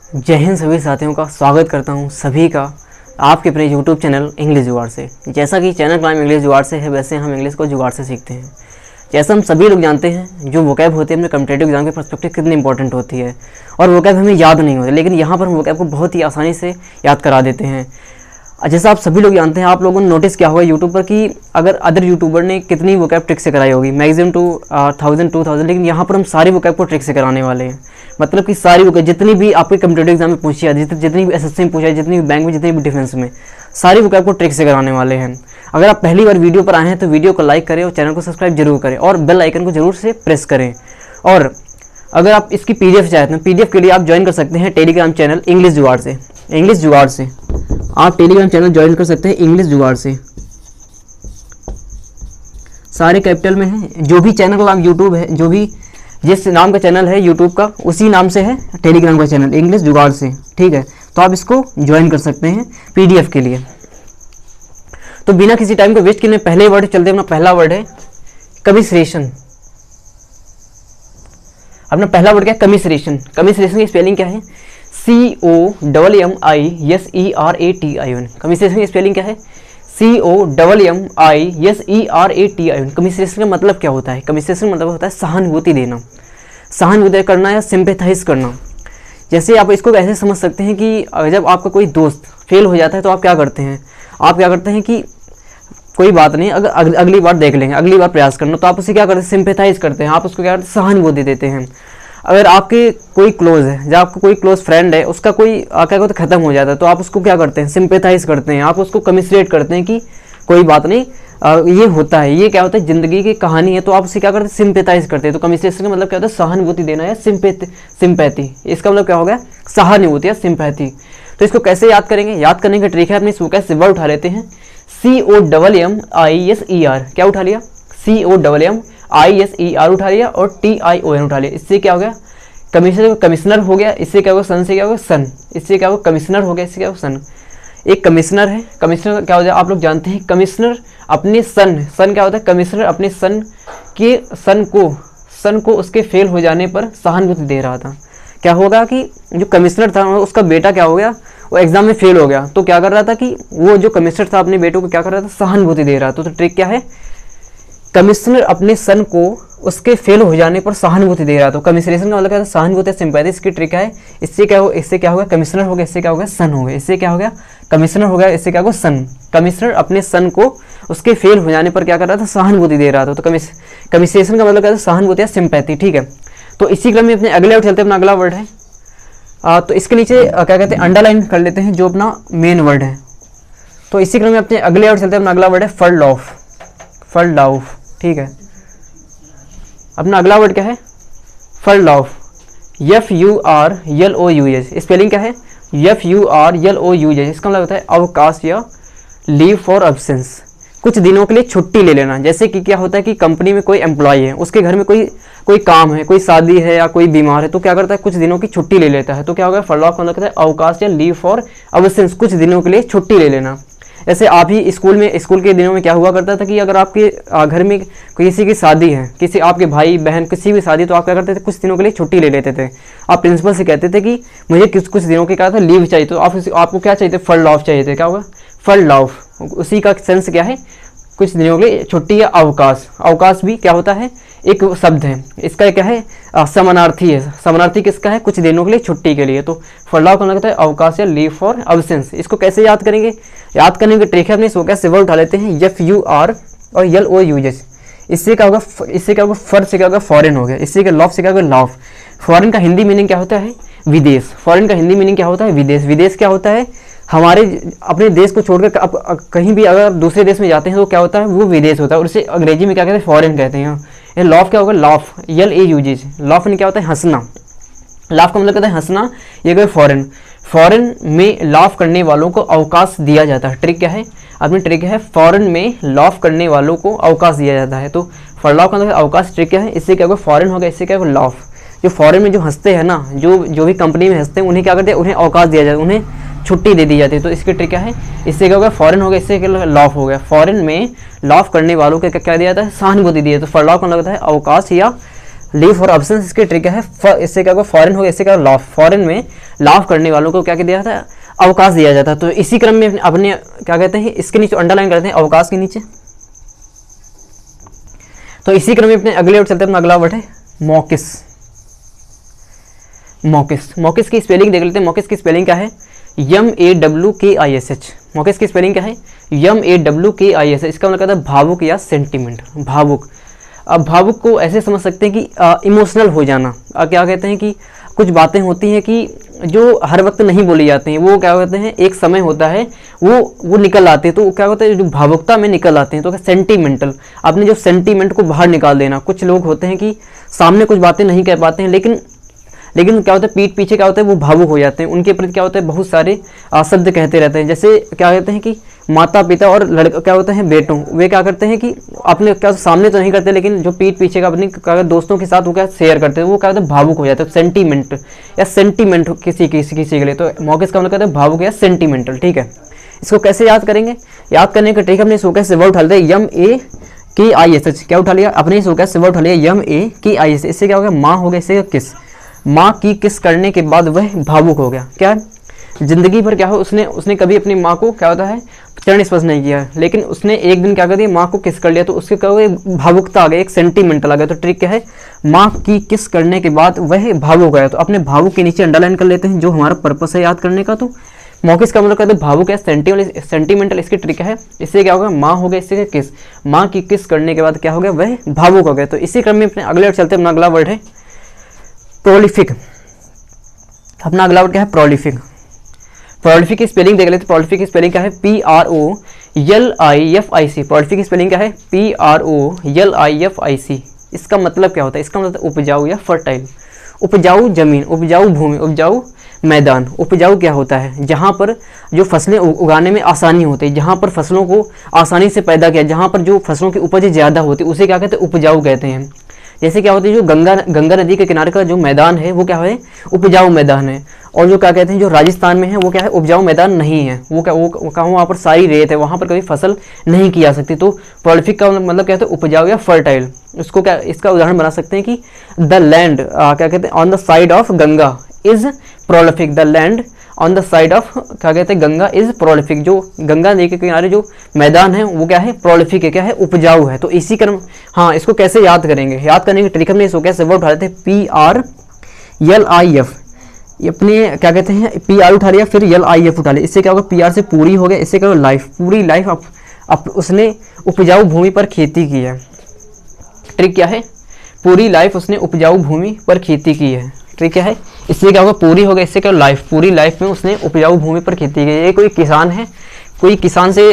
जय हिंद सभी साथियों का स्वागत करता हूं सभी का आपके अपने YouTube चैनल इंग्लिश जुगाड़ से। जैसा कि चैनल का नाम इंग्लिश जुगाड़ से है, वैसे हम इंग्लिश को जुगाड़ से सीखते हैं। जैसा हम सभी लोग जानते हैं, जो वोकैब होती है अपने कॉम्पिटिटिव एग्जाम के पर्सपेक्टिव कितनी इंपॉर्टेंट होती है, और वोकैब हमें याद नहीं होता, लेकिन यहाँ पर हम वोकैब को बहुत ही आसानी से याद करा देते हैं। जैसा आप सभी लोग जानते हैं, आप लोगों ने नोटिस किया होगा यूट्यूब पर कि अगर अदर यूट्यूबर ने कितनी वोकैब ट्रिक से कराई होगी, मैक्सिमम 1000-2000, लेकिन यहाँ पर हम सारी वोकैब को ट्रिक से कराने वाले हैं। मतलब कि सारी वोकैब जितनी भी आपके कॉम्पिटिटिव एग्जाम में पूछी है, जितनी भी एसएससी में पूछा है, जितनी भी बैंक में, जितनी भी डिफेंस में, सारी वोकैब को ट्रिक से कराने वाले हैं। अगर आप पहली बार वीडियो पर आए हैं तो वीडियो को लाइक करें और चैनल को सब्सक्राइब जरूर करें और बेल आइकन को जरूर से प्रेस करें। और अगर आप इसकी पीडीएफ चाहते हैं, पीडीएफ के लिए आप ज्वाइन कर सकते हैं टेलीग्राम चैनल इंग्लिश जुगाड़ से। इंग्लिश जुगाड़ से आप टेलीग्राम चैनल ज्वाइन कर सकते हैं इंग्लिश जुगाड़ से, सारे कैपिटल में है। जो भी चैनल का नाम यूट्यूब है, जो भी जिस नाम का चैनल है यूट्यूब का, उसी नाम से है टेलीग्राम का चैनल इंग्लिश जुगाड़ से, ठीक है। तो आप इसको ज्वाइन कर सकते हैं पीडीएफ के लिए। तो बिना किसी टाइम को वेस्ट किए पहले वर्ड चलते, अपना पहला वर्ड है कमिसरेशन। अपना पहला वर्ड क्या है? कमिसरेशन। कमिसरेशन की स्पेलिंग क्या है? COMMISERATION। कमिसरेशन की स्पेलिंग क्या है? COMMISERATION। कमिसरेशन का मतलब क्या होता है? कमिसरेशन का मतलब होता है सहानुभूति देना, सहानुभूति करना या सिंपैथाइज करना। जैसे आप इसको ऐसे समझ सकते हैं कि जब आपका कोई दोस्त फेल हो जाता है तो आप क्या करते हैं? आप क्या करते हैं कि कोई बात नहीं, अगर अगली बार देख लेंगे, अगली बार प्रयास करना, तो आप उसे क्या करते हैं? सिंपैथाइज करते हैं, आप उसको क्या करते हैं? सहानुभूति देते हैं। अगर आपके कोई क्लोज है, जब आपका कोई क्लोज फ्रेंड है, उसका कोई क्या कहते हैं खत्म हो जाता है, तो आप उसको क्या करते हैं? सिंपैथाइज करते हैं, आप उसको कमिसरेट करते हैं कि कोई बात नहीं, ये होता है, ये क्या होता है, जिंदगी की कहानी है, तो आप उसे क्या करते हैं? सिंपैथाइज करते हैं। तो कमिसरेशन का मतलब क्या होता है? सहानुभूति देना या सिंपैथी। इसका मतलब क्या हो गया? सहानुभूति या सिंपैथी। तो इसको कैसे याद करेंगे? याद करने का ट्रिक है, अपनी इसको कैसे वर्ड उठा लेते हैं, COMMISER। क्या उठा लिया? COMMISER उठा लिया और TION उठा लिया। इससे क्या हो गया? कमिश्नर हो गया। इससे क्या होगा? सन से क्या होगा? सन। इससे क्या होगा? कमिश्नर हो गया। इससे क्या होगा? सन। एक कमिश्नर है, कमिश्नर क्या हो जाए? आप लोग जानते हैं, कमिश्नर अपने सन क्या होता है? कमिश्नर अपने सन को उसके फेल हो जाने पर सहानुभूति दे रहा था। क्या होगा कि जो कमिश्नर था उसका बेटा क्या हो गया? वो एग्जाम में फेल हो गया, तो क्या कर रहा था कि वो जो कमिश्नर था अपने बेटों को क्या कर रहा था? सहानुभूति दे रहा था। तो ट्रिक क्या है? कमिश्नर अपने सन को उसके फेल हो जाने पर सहानुभूति दे रहा। तो कमिसरेशन का मतलब क्या है? सहानुभूति, सिंपैथी। इसकी ट्रिक है, इससे क्या हो गया? कमिश्नर हो गया। इससे क्या हो गया? सन हो गया। इससे क्या हो गया? कमिश्नर हो गया। इससे क्या होगा? सन। कमिश्नर अपने सन को उसके फेल हो जाने पर क्या कर रहा था? सहानुभूति दे रहा था। तो कमिसरेशन का मतलब क्या है? सहानुभूति या सिंपैथी, ठीक है। तो इसी क्रम में अपने अगले वर्ड चलते हैं। अपना अगला वर्ड है तो इसके नीचे क्या कहते हैं? अंडरलाइन कर लेते हैं जो अपना मेन वर्ड है। तो इसी क्रम में अपने अगले वर्ड चलते हैं। अपना अगला वर्ड है फरलॉफ। फरलॉफ, ठीक है। अपना अगला वर्ड क्या है? फरलॉफ। FURLOUH। स्पेलिंग क्या है? FURLOUH। इसका मतलब होता है अवकाश या लीव फॉर एब्सेंस, कुछ दिनों के लिए छुट्टी ले लेना। जैसे कि क्या होता है कि कंपनी में कोई एम्प्लॉय है, उसके घर में कोई काम है, कोई शादी है या कोई बीमार है, तो क्या करता है? कुछ दिनों की छुट्टी ले लेता है। तो क्या होगा? फरलॉफ का मतलब कहता है अवकाश या लीव फॉर एब्सेंस, कुछ दिनों के लिए छुट्टी ले लेना। जैसे आप ही स्कूल के दिनों में क्या हुआ करता था कि अगर आपके घर में किसी की शादी है, किसी आपके भाई बहन किसी भी शादी, तो आप क्या करते थे? कुछ दिनों के लिए छुट्टी ले लेते थे। आप प्रिंसिपल से कहते थे कि मुझे कुछ दिनों के क्या था? लीव चाहिए। तो आपको क्या चाहिए थे? फरलॉफ चाहिए थे। क्या होगा? फरलॉफ। उसी का सेंस क्या है? कुछ दिनों के लिए छुट्टी या अवकाश। अवकाश भी क्या होता है? एक शब्द है, इसका क्या है? समानार्थी है। समानार्थी किसका है? कुछ दिनों के लिए, छुट्टी के लिए। तो फरलॉफ का मतलब है अवकाश या लीव फॉर एब्सेंस। इसको कैसे याद करेंगे? याद करने की ट्रिक है, अपने इसको कैसे वर्ड उठा लेते हैं, FUR और LOUH। इससे क्या होगा? फर से क्या होगा? फॉरेन हो गया। इससे क्या? लॉफ से क्या होगा? लॉफ। फॉरेन का हिंदी मीनिंग क्या होता है? विदेश। फॉरेन का हिंदी मीनिंग क्या होता है? विदेश। विदेश क्या होता है? हमारे अपने देश को छोड़कर कहीं भी अगर दूसरे देश में जाते हैं तो क्या होता है? वो विदेश होता है, और इसे अंग्रेजी में क्या कहते हैं? फॉरेन कहते हैं। ये लॉफ क्या होगा? Loaf, LAUG। लॉफ में क्या होता है? हंसना। लाफ का मतलब कहता है हंसना। ये कोई फॉरेन में लाफ करने वालों को अवकाश दिया जाता है। ट्रिक क्या है? अपनी ट्रिक है, फॉरेन में लाफ करने वालों को अवकाश दिया जाता है। तो फॉरलॉफ का मतलब अवकाश। ट्रिक क्या है? इससे क्या होगा? फॉरेन हो गया। इससे क्या होगा? लाफ। जो फॉरेन में जो हंसते हैं ना, जो भी कंपनी में हंसते हैं, उन्हें क्या करते हैं? उन्हें अवकाश दिया जाता है, उन्हें छुट्टी दे दी जाती है। तो इसकी ट्रिक क्या है? इससे क्या होगा? फॉरेन हो गया। इससे क्या? लॉफ हो गया। फॉरेन में लॉफ करने वालों को क्या दिया जाता है? सहानुभूति दी है। तो फॉरलॉफ का मतलब है अवकाश या लीव फॉर एब्सेंस, इसकी ट्रिक है इससे क्या होगा, फॉरेन होगा, इससे क्या होगा लाफ, फॉरेन में लाफ करने वालों को क्या दिया जाता है, अवकाश दिया जाता है। तो इसी क्रम में अपने क्या कहते हैं, इसके नीचे अंडरलाइन करते हैं अवकाश के नीचे। तो इसी क्रम में अपने अगले वर्ड चलते हैं, अपना अगला वर्ड है मॉकिस। मॉकिस, मॉकिस की स्पेलिंग देख लेते हैं। मॉकिस की स्पेलिंग क्या है, MAWKISH। मॉकिस की स्पेलिंग क्या है, MAWKISH। इसका मतलब है भावुक या सेंटिमेंट, भावुक। अब भावुक को ऐसे समझ सकते हैं कि इमोशनल हो जाना। क्या कहते हैं कि कुछ बातें होती हैं कि जो हर वक्त नहीं बोली जाती हैं, वो क्या कहते हैं एक समय होता है वो निकल आते हैं, तो क्या होता है जो भावुकता में निकल आते हैं। तो सेंटिमेंटल, अपने जो सेंटीमेंट को बाहर निकाल देना। कुछ लोग होते हैं कि सामने कुछ बातें नहीं कह पाते हैं, लेकिन क्या होता है पीठ पीछे क्या होता है वो भावुक हो जाते हैं, उनके प्रति क्या होता है बहुत सारे शब्द कहते रहते हैं। जैसे क्या कहते हैं कि माता पिता और लड़का क्या होते हैं बेटों, वे क्या करते हैं कि अपने क्या सामने तो नहीं करते, लेकिन जो पीठ पीछे का अपने दोस्तों के साथ वो क्या शेयर करते हैं, वो क्या होता है भावुक हो जाते हैं। सेंटीमेंट या सेंटीमेंट किसी के लिए, तो मॉकिस का मतलब कहते हैं भावुक या सेंटीमेंटल। ठीक है, इसको कैसे याद करेंगे, याद करने का ट्रिक हमने इसको कैसे वर्ड उठा लिया, MAKISH। क्या उठा लिया अपने, इसको कैसे वर्ड उठा लिया MAKISH। इससे क्या हो गया, माँ हो गया, इससे किस, माँ की किस करने के बाद वह भावुक हो गया। क्या जिंदगी भर क्या हो, उसने कभी अपनी माँ को क्या होता है चरण स्पर्श नहीं किया, लेकिन उसने एक दिन क्या कर दिया, माँ को किस कर लिया, तो उसके क्या हो गया भावुकता आ गई, एक सेंटीमेंटल आ गया। तो ट्रिक क्या है, माँ की किस करने के बाद वह भावुक गया। तो अपने भावुक के नीचे अंडरलाइन कर लेते हैं, जो हमारा पर्पस है याद करने का। तो मॉकिस का मतलब कहते हैं भावुक है, सेंटीमेंटल इसकी ट्रिक है। इससे क्या होगा, माँ हो गया, इससे किस, माँ की किस करने के बाद क्या हो गया, वह भावुक हो गया। तो इसी क्रम में अपने अगले वर्ड चलते हैं। अपना अगला वर्ड है प्रोलिफिक। अपना अगला वर्ड क्या है, प्रोलिफिक। प्रोलिफिक की स्पेलिंग देख लेते हैं। प्रोलिफिक की स्पेलिंग क्या है, PROLIFIC। प्रोलिफिक की स्पेलिंग क्या है, PROLIFIC। इसका मतलब क्या होता है, इसका मतलब उपजाऊ या फर्टाइल, उपजाऊ जमीन, उपजाऊ भूमि, उपजाऊ मैदान। उपजाऊ क्या होता है, जहाँ पर जो फसलें उगाने में आसानी होती है, जहाँ पर फसलों को आसानी से पैदा किया, जहाँ पर जो फसलों की उपज ज़्यादा होती है, उसे क्या कहते हैं, उपजाऊ कहते हैं। जैसे क्या होती है, जो गंगा नदी के किनारे का जो मैदान है वो क्या है, उपजाऊ मैदान है। और जो क्या कहते हैं जो राजस्थान में है वो क्या है, उपजाऊ मैदान नहीं है, वो क्या वहाँ पर सारी रेत है, वहाँ पर कभी फसल नहीं की जा सकती। तो प्रोलिफिक का मतलब कहते हैं उपजाऊ या फर्टाइल। उसको क्या, इसका उदाहरण बना सकते हैं कि द लैंड क्या कहते हैं on the side of Ganga is prolific. The land on the side of क्या कहते हैं गंगा इज प्रोलिफिक। जो गंगा नदी के किनारे जो मैदान है वो क्या है, प्रोलिफिक है, क्या है, उपजाऊ है। तो इसी क्रम, हाँ इसको कैसे याद करेंगे, याद करने की ट्रिक हमने इसको कैसे वर्ड उठा लेते हैं, PRLIF। ये अपने क्या कहते हैं, PR उठा लिया, फिर LIF उठा लिया। इससे क्या होगा, PR से पूरी हो गया, इससे क्या होगा लाइफ, पूरी लाइफ उसने उपजाऊ भूमि पर खेती की है। ट्रिक क्या है, पूरी लाइफ उसने उपजाऊ भूमि पर खेती की है। ट्रिक क्या है, इससे क्या होगा पूरी हो गया, इससे क्या लाइफ, पूरी लाइफ में उसने उपजाऊ भूमि पर खेती की है। ये कोई किसान है, कोई किसान से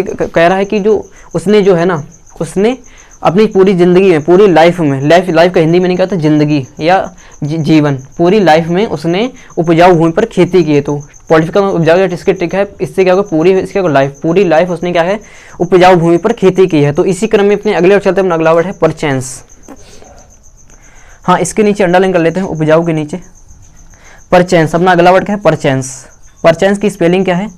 कह रहा है कि जो उसने जो है ना, उसने अपनी पूरी ज़िंदगी में, पूरी लाइफ में, लाइफ का हिंदी में नहीं कहता जिंदगी या जीवन, पूरी लाइफ में उसने उपजाऊ भूमि पर खेती की है। तो पॉलिटिकल उपजाऊ या इसकी ट्रिक है, इससे क्या होगा पूरी, इसके लाइफ, पूरी लाइफ उसने क्या है उपजाऊ भूमि पर खेती की है। तो इसी क्रम में अपने अगले वर्ड चलते हैं। अगला वर्ड है परचेंस। हाँ इसके नीचे अंडरलाइन कर लेते हैं, उपजाऊ के नीचे परचेंस। अपना अगला वर्ड क्या है, परचेंस। परचेंस की स्पेलिंग क्या है,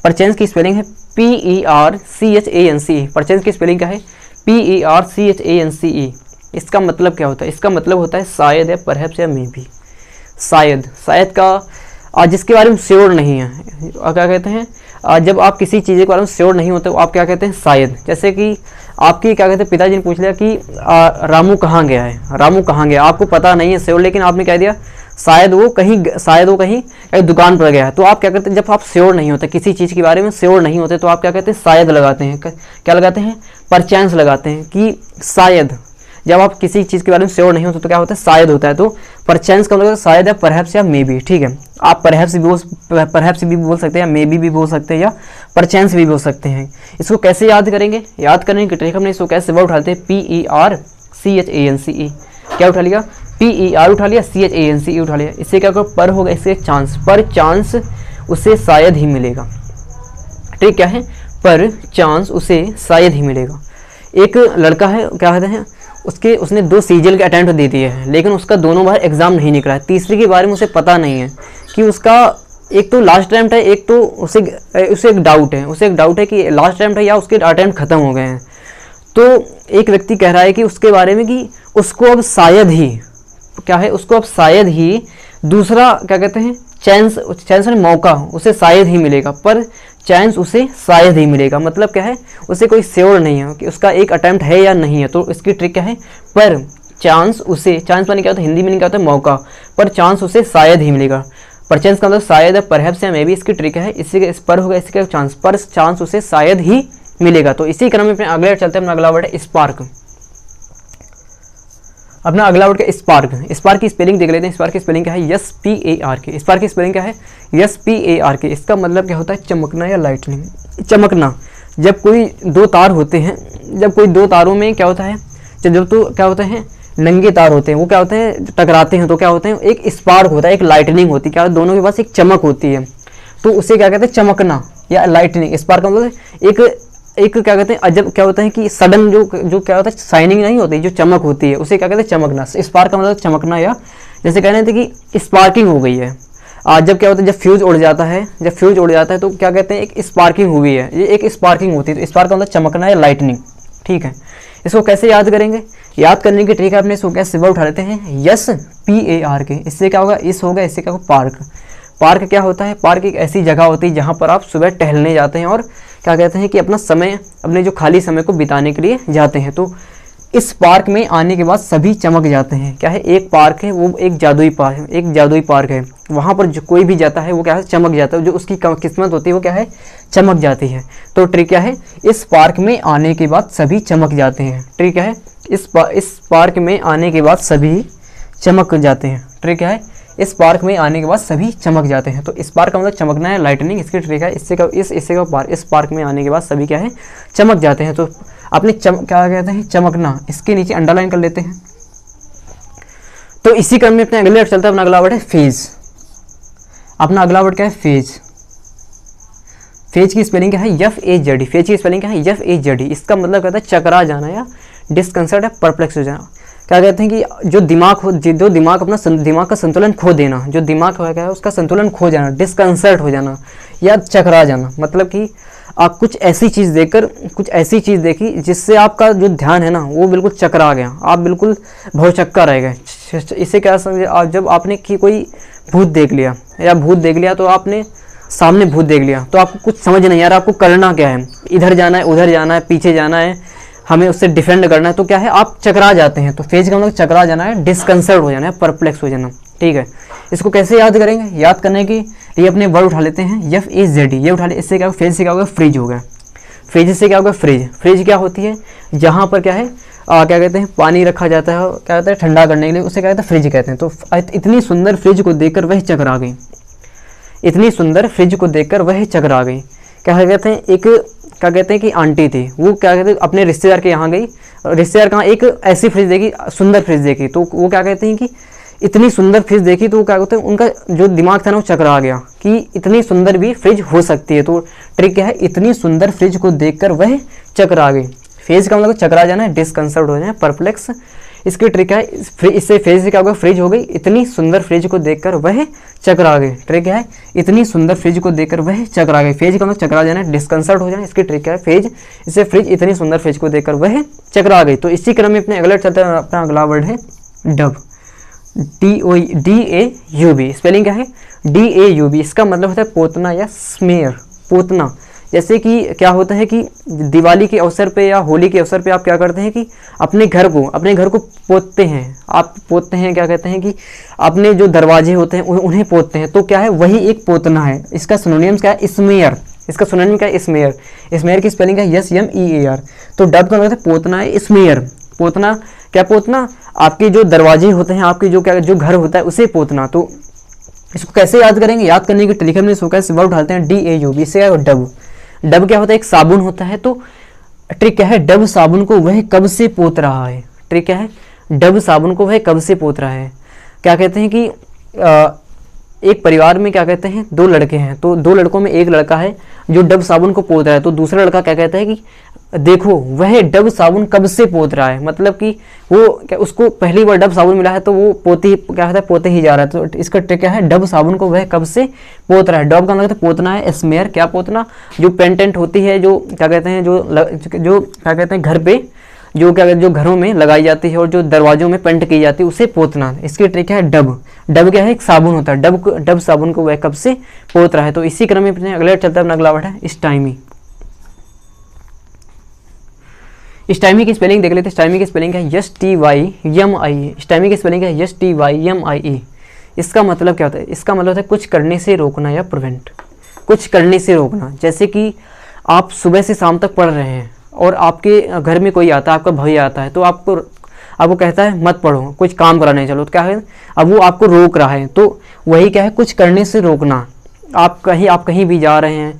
परचेंस की स्पेलिंग है PERCHANCE। परचेंस की स्पेलिंग क्या है, PERCHANCE। इसका मतलब क्या होता है, इसका मतलब होता है शायद या परहैप्स या मे बी। शायद, शायद का जिसके बारे में श्योर नहीं है, क्या कहते हैं, जब आप किसी चीज़ के बारे में श्योर नहीं होते आप क्या कहते हैं, शायद। जैसे कि आपकी क्या कहते हैं पिताजी ने पूछ लिया कि रामू कहाँ गया है, रामू कहाँ गया, आपको पता नहीं है श्योर, लेकिन आपने कह दिया शायद वो कहीं दुकान पर गया है। तो आप क्या करते हैं, जब आप श्योर नहीं होते किसी चीज़ के बारे में श्योर नहीं होते तो आप क्या कहते हैं, शायद लगाते हैं। क्या लगाते हैं, परचांस लगाते हैं कि शायद। जब आप किसी चीज़ के बारे में श्योर नहीं होते तो क्या होता है, शायद होता है। तो परचांस का मतलब शायद है, परहैप्स या मे बी। ठीक है, आप परहैप्स भी बोल सकते हैं, या मे बी भी बोल सकते हैं, या परचांस भी बोल सकते हैं। इसको कैसे याद करेंगे, याद करने की ट्रिक हमने इसको कैसे वर्ड उठाते हैं, PERCHANCE। क्या उठा लिया, PER उठा लिया, CHANCE उठा लिया। इससे क्या होगा, पर होगा, इससे चांस, पर चांस उसे शायद ही मिलेगा। ठीक क्या है, पर चांस उसे शायद ही मिलेगा। एक लड़का है, क्या कहते हैं, उसने 2 CGL के अटेम्प्ट दे दिए हैं, लेकिन उसका दोनों बार एग्जाम नहीं निकला है। तीसरी के बारे में उसे पता नहीं है कि उसका एक तो लास्ट अटेम्प्ट है, एक तो उसे एक डाउट है, कि लास्ट अटेम्प्ट है या उसके अटेम्प्ट खत्म हो गए हैं। तो एक व्यक्ति कह रहा है कि उसके बारे में कि उसको अब शायद ही क्या है, उसको अब शायद ही दूसरा क्या कहते हैं चांस, चांस में मौका उसे शायद ही मिलेगा, पर चांस उसे शायद ही मिलेगा। मतलब क्या है, उसे कोई श्योर नहीं है कि उसका एक अटेम्प्ट है या नहीं है। तो इसकी ट्रिक क्या है, पर चांस उसे, चांस माने क्या होता है हिंदी में क्या होता है मौका, पर चांस उसे शायद ही मिलेगा। पर चांस का मतलब शायद है, परहैप्स या मे बी इसकी ट्रिक है। इसी के इस पर होगा, इसके चांस, पर चांस उसे शायद ही मिलेगा। तो इसी क्रम में अपने अगले चलते हैं। अपना अगला वर्ड है स्पार्क। अपना अगला वर्ड क्या स्पार्क। स्पार्क की स्पेलिंग देख लेते हैं। स्पार्क की स्पेलिंग क्या है, SPARK। स्पार्क की स्पेलिंग क्या है, SPARK। इसका मतलब क्या होता है चमकना या लाइटनिंग। चमकना, जब कोई दो तार होते हैं, जब कोई दो तारों में क्या होता है, जब तो क्या होते हैं नंगे तार होते हैं, वो क्या होते हैं टकराते हैं, तो क्या होते हैं एक स्पार्क होता है, एक लाइटनिंग होती है। क्या दोनों के पास एक चमक होती है, तो उसे क्या कहते हैं चमकना या लाइटनिंग। स्पार्क का मतलब एक क्या कहते हैं अजब क्या होता है कि सडन जो क्या होता है शाइनिंग नहीं होती, जो चमक होती है उसे क्या कहते हैं चमकना। स्पार्क का मतलब चमकना, या जैसे कह रहे थे कि स्पार्किंग हो गई है। जब क्या होता है, जब फ्यूज उड़ जाता है, जब फ्यूज उड़ जाता है तो क्या कहते हैं एक स्पार्किंग हुई है, ये एक स्पार्किंग होती है। तो स्पार्क का मतलब चमकना या लाइटनिंग। ठीक है, इसको कैसे याद करेंगे, याद करने की ट्रिक है, अपने इसको कैसे सिंबल उठा लेते हैं, SPARK। इससे क्या होगा, इस होगा, इससे क्या होगा पार्क। पार्क क्या होता है, पार्क एक ऐसी जगह होती है जहाँ पर आप सुबह टहलने जाते हैं और क्या कहते हैं कि अपना समय, अपने जो खाली समय को बिताने के लिए जाते हैं। तो इस पार्क में आने के बाद सभी चमक जाते हैं। क्या है, एक पार्क है, वो एक जादुई पार्क है, एक जादुई पार्क है। वहाँ पर जो कोई भी जाता है वो क्या है चमक जाता है, जो उसकी किस्मत होती है वो क्या है चमक जाती है। तो ट्रिक क्या है, इस पार्क में आने के बाद सभी चमक जाते हैं। ट्रिक क्या है, इस पार्क में आने के बाद सभी चमक जाते हैं। ट्रिक क्या है, इस पार्क में आने के बाद सभी चमक जाते हैं। तो इस पार्क का मतलब चमकना है, लाइटनिंग इसकी ट्रिक है। इससे का इस पार्क में आने के बाद सभी क्या है चमक जाते हैं। तो आपने क्या कहते हैं चमकना, इसके नीचे अंडरलाइन कर लेते हैं। तो इसी क्रम में अपने अगले वर्ड चलता है। अपना अगला वर्ड है फेज। अपना अगला वर्ड क्या है फेज। फेज की स्पेलिंग क्या है, FAZD। फेज की स्पेलिंग क्या है, FAZD। इसका मतलब कहता है चकरा जाना या डिस्कंसर्ट या परप्लेक्स हो जाना। क्या कहते हैं कि जो दिमाग अपना दिमाग का संतुलन खो देना, जो दिमाग है उसका संतुलन खो जाना, डिस्कंसर्ट हो जाना या चकरा जाना। मतलब कि आप कुछ ऐसी चीज़ देखी जिससे आपका जो ध्यान है ना वो बिल्कुल चकरा गया, आप बिल्कुल भौचक्का रह गए। इसे क्या समझे आप, जब आपने कि कोई भूत देख लिया तो आपने सामने भूत देख लिया तो आपको कुछ समझ नहीं आ रहा आपको करना क्या है, इधर जाना है उधर जाना है पीछे जाना है, हमें उससे डिफेंड करना है। तो क्या है आप चकरा जाते हैं। तो फेज का मतलब चकरा जाना है, डिस्कंसर्ट हो जाना है, परप्लेक्स हो जाना। ठीक है, इसको कैसे याद करेंगे, याद करने के लिए अपने वर्ड उठा लेते हैं FAZD। ये उठा ले, इससे क्या होगा, फेज से क्या होगा फ्रिज होगा। फ्रिज से क्या होगा फ्रिज। फ्रिज क्या होती है, जहाँ पर क्या है क्या कहते हैं पानी रखा जाता है, क्या कहते हैं ठंडा करने के लिए, उसे क्या कहते हैं फ्रिज कहते हैं। तो इतनी सुंदर फ्रिज को देखकर वह चकरा गई, इतनी सुंदर फ्रिज को देखकर वह चकरा गई। क्या कहते हैं, एक क्या कहते हैं कि आंटी थी, वो क्या कहते हैं अपने रिश्तेदार के यहाँ गई, रिश्तेदार कहाँ एक ऐसी फ्रिज देखी, सुंदर फ्रिज देखी, तो वो क्या कहते हैं कि इतनी सुंदर फ्रिज देखी तो वो क्या कहते हैं उनका जो दिमाग था ना वो चकरा गया कि इतनी सुंदर भी फ्रिज हो सकती है। तो ट्रिक क्या है, इतनी सुंदर फ्रिज को देखकर वह चकरा गई। फेज का मतलब चकरा जाना है, डिस्कंसर्ट हो जाए, परप्लेक्स। इसकी ट्रिक है, इससे फेज से क्या होगा फ्रिज हो गई, इतनी सुंदर फ्रिज को देखकर वह चकरा गई। ट्रिक है, इतनी सुंदर फ्रिज को देखकर वह चकरा गई। फेज का मतलब चकरा जाना है, डिस्कंसर्ट हो जाना। इसकी ट्रिक है फेज, इससे फ्रिज इतनी सुंदर फ्रिज को देखकर वह चकरा गई। तो इसी क्रम में अपने अगला चलते हैं। अपना अगला वर्ड है डब। DAUB। स्पेलिंग क्या है, DAUB। इसका मतलब होता है पोतना या स्मेयर, पोतना। जैसे कि क्या होता है कि दिवाली के अवसर पे या होली के अवसर पे आप क्या करते हैं कि अपने घर को पोतते हैं। आप पोतते हैं, क्या कहते हैं कि अपने जो दरवाजे होते हैं उन्हें पोतते हैं। तो क्या है, वही एक पोतना है। इसका सिनोनिम्स क्या है, स्मेयर। इसका सिनोनिम क्या है, स्मेयर। स्मेयर की स्पेलिंग है SMEAR। तो डब का मतलब है पोतना है, स्मेयर। पोतना क्या, पोतना आपके जो दरवाजे होते हैं, आपके जो घर होता है उसे पोतना। तो इसको कैसे याद करेंगे, याद करने की तरीके में इसको कैसे वर्ड उठाते हैं, DAUB। इससे डब। डब क्या होता है, एक साबुन होता है। तो ट्रिक क्या है, डब साबुन को वह कब से पोत रहा है। ट्रिक क्या है, डब साबुन को वह कब से पोत रहा है। क्या कहते हैं कि एक परिवार में क्या कहते हैं दो लड़के हैं, तो दो लड़कों में एक लड़का है जो डब साबुन को पोत रहा है, तो दूसरा लड़का क्या कहता है कि देखो वह डब साबुन कब से पोत रहा है। मतलब कि वो क्या, उसको पहली बार डब साबुन मिला है तो वो पोते ही जा रहा है। तो इसका ट्रिक क्या है, डब साबुन को वह कब से पोत रहा है। डब का मतलब पोतना है, स्मेयर। क्या पोतना, जो पेंटेंट होती है, जो क्या कहते हैं जो क्या कहते हैं घर पे जो क्या जो घरों में लगाई जाती है और जो दरवाजों में पेंट की जाती है उसे पोतना। इसकी ट्रिक है डब। डब क्या है, एक साबुन होता है, डब साबुन को वह कब से पोत रहा है। तो इसी क्रम में अपने अगले चलता है अपना अगला वर्ड है स्टाइमी। स्टाइमी की स्पेलिंग देख लेते हैं। स्टाइमी की स्पेलिंग है STYMIE। स्टाइमी की स्पेलिंग है STYMIE। इसका मतलब क्या होता है, इसका मतलब है कुछ करने से रोकना या प्रिवेंट, कुछ करने से रोकना। जैसे कि आप सुबह से शाम तक पढ़ रहे हैं और आपके घर में कोई आता है, आपका भैया आता है, तो आपको कहता है मत पढ़ो, कुछ काम कराने चलो, तो क्या है, अब वो आपको रोक रहा है। तो वही क्या है, कुछ करने से रोकना। आप कहीं भी जा रहे हैं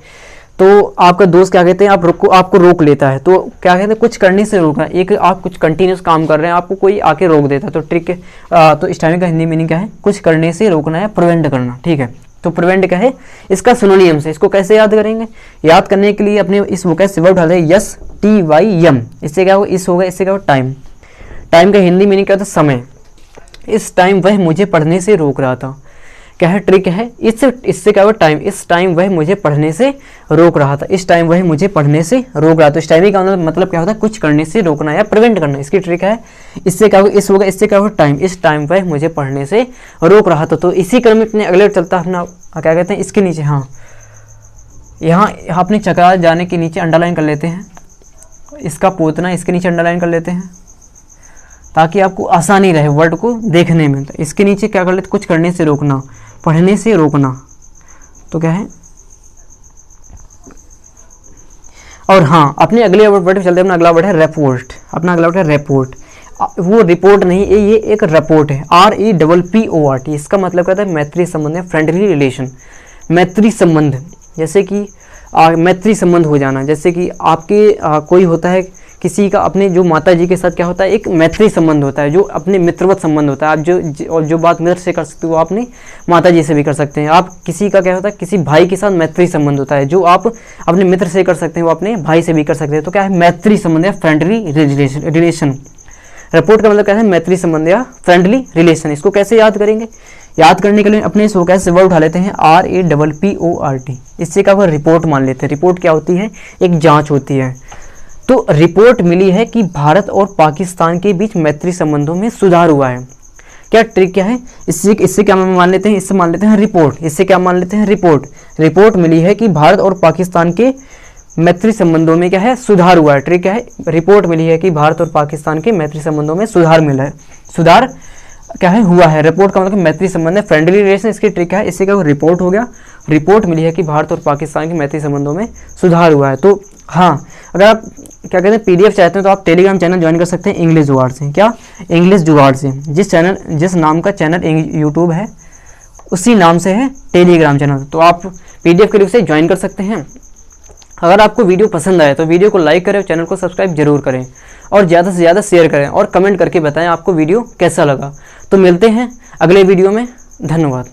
तो आपका दोस्त क्या कहते हैं, आपको रोक लेता है, तो क्या कहते हैं, कुछ करने से रोकना। एक आप कुछ कंटिन्यूस काम कर रहे हैं, आपको कोई आके रोक देता है, तो ट्रिक तो स्टाइमिंग का हिंदी मीनिंग क्या है, कुछ करने से रोकना या प्रिवेंट करना। ठीक है, तो प्रिवेंट क्या है, इसका सिनोनियम से। इसको कैसे याद करेंगे, याद करने के लिए अपने इस वोकैब से वर्ड डालते हैं STYM। इससे क्या होगा, इस होगा, इससे क्या होगा टाइम। टाइम का हिंदी मीनिंग क्या होता है, समय। इस टाइम वह मुझे पढ़ने से रोक रहा था। क्या है, ट्रिक है, इससे क्या होगा टाइम। इस टाइम वह मुझे पढ़ने से रोक रहा था। इस टाइम वह मुझे पढ़ने से रोक रहा था। तो स्टाइमी का मतलब क्या होता है, कुछ करने से रोकना या प्रिवेंट करना। इसकी ट्रिक है, इससे क्या होगा, इस होगा, इससे क्या होगा टाइम। इस टाइम वह मुझे पढ़ने से रोक रहा था। तो इसी क्रम में अपने अगले चलता अपना क्या कहते हैं, इसके नीचे, हाँ यहाँ अपने चकरा जाने के नीचे अंडरलाइन कर लेते हैं। इसका पोतना इसके नीचे अंडरलाइन कर लेते हैं ताकि आपको आसानी रहे वर्ड को देखने में। तो इसके नीचे क्या कर लेते, कुछ करने से रोकना, पढ़ने से रोकना, तो क्या है। और हाँ, अपने अगले वर्ड पे चलते हैं। अपना अगला वर्ड है रिपोर्ट। अपना अगला वर्ड है रिपोर्ट। वो रिपोर्ट नहीं, ये एक रिपोर्ट है, REPPORT। इसका मतलब कहता है मैत्री संबंध है, फ्रेंडली रिलेशन, मैत्री संबंध। जैसे कि मैत्री संबंध हो जाना, जैसे कि आपके कोई होता है किसी का अपने जो माता जी के साथ क्या होता है, एक मैत्री संबंध होता है, जो अपने मित्रवत संबंध होता है। आप जो बात मित्र से कर सकते हो वो अपनी माता जी से भी कर सकते हैं। आप किसी का क्या होता है, किसी भाई के साथ मैत्री संबंध होता है, जो आप अपने मित्र से कर सकते हैं वो अपने भाई से भी कर सकते हैं। तो क्या है, मैत्री संबंध या फ्रेंडली रिलेशन। रिपोर्ट का मतलब क्या है, मैत्री संबंध या फ्रेंडली रिलेशन। इसको कैसे याद करेंगे, याद करने के लिए अपने इस वोकैब से वर्ड उठा लेते हैं REPPORT। इससे क्या होगा, रिपोर्ट मान लेते हैं। रिपोर्ट क्या होती है, एक जांच होती है। तो रिपोर्ट मिली है कि भारत और पाकिस्तान के बीच मैत्री संबंधों में सुधार हुआ है। क्या ट्रिक क्या है, इससे क्या मान लेते हैं, इससे मान लेते हैं रिपोर्ट। इससे क्या मान लेते हैं, रिपोर्ट मिली है कि भारत और पाकिस्तान के मैत्री संबंधों में क्या है, सुधार हुआ है। ट्रिक क्या है, रिपोर्ट मिली है कि भारत और पाकिस्तान के मैत्री संबंधों में सुधार मिला है, सुधार क्या है, हुआ है। रिपोर्ट का मतलब मैत्री संबंध है, फ्रेंडली रिलेशन। इसकी ट्रिक है, इससे क्या रिपोर्ट हो गया, रिपोर्ट मिली है कि भारत और पाकिस्तान के मैत्री संबंधों में सुधार हुआ है। तो हाँ, अगर आप क्या कहते हैं PDF चाहते हैं तो आप टेलीग्राम चैनल ज्वाइन कर सकते हैं इंग्लिश जुगाड़ से। क्या, इंग्लिश जुगाड़ से। जिस नाम का चैनल यूट्यूब है उसी नाम से है टेलीग्राम चैनल। तो आप PDF के लिए उसे ज्वाइन कर सकते हैं। अगर आपको वीडियो पसंद आए तो वीडियो को लाइक करें और चैनल को सब्सक्राइब जरूर करें और ज़्यादा से ज़्यादा शेयर करें और कमेंट करके बताएं आपको वीडियो कैसा लगा। तो मिलते हैं अगले वीडियो में, धन्यवाद।